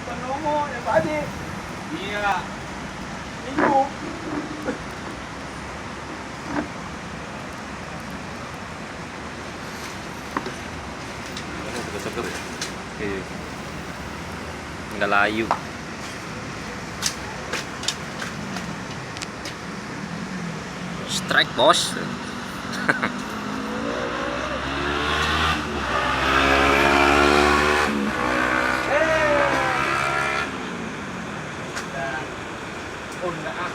Penomo yang tadi. Iya. Itu. Seger ya? Iya. Nggak layu. Strike bos. Oh enggak ah.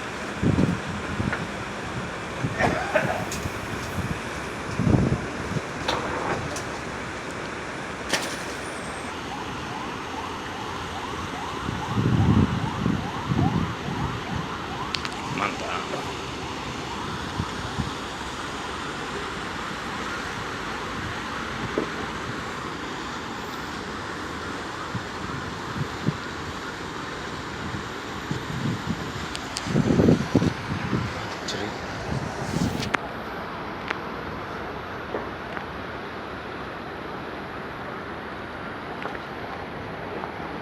Mantap. Cerit.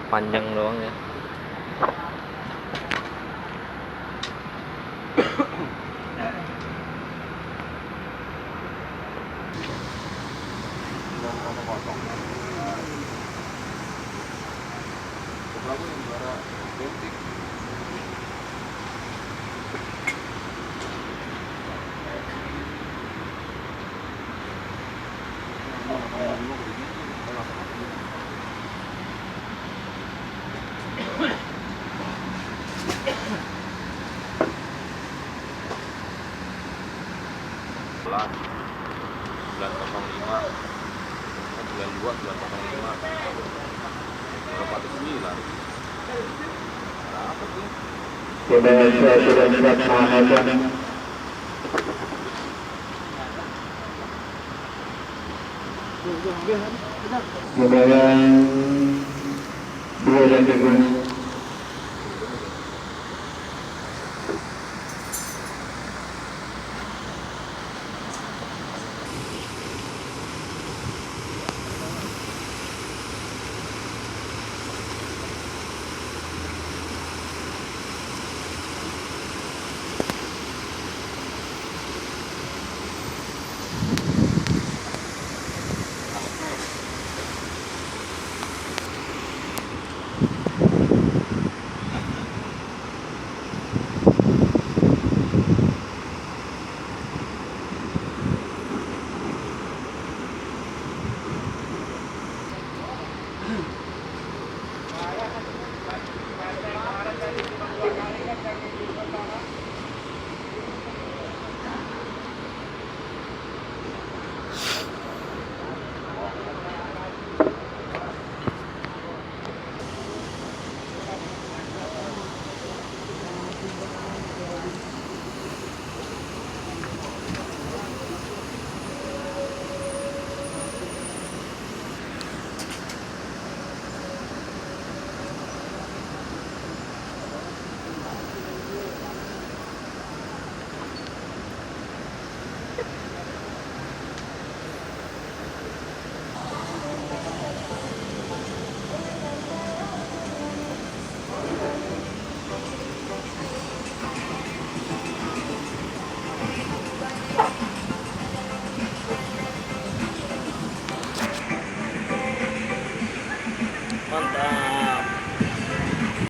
Panjang doang ya. Berapa yang juara Bentik? Bulan 905 92 905 berapa tuh 9 apa sih? Indonesia sudah siap mengamankan. Kemudian 2 dan 3. Mantap.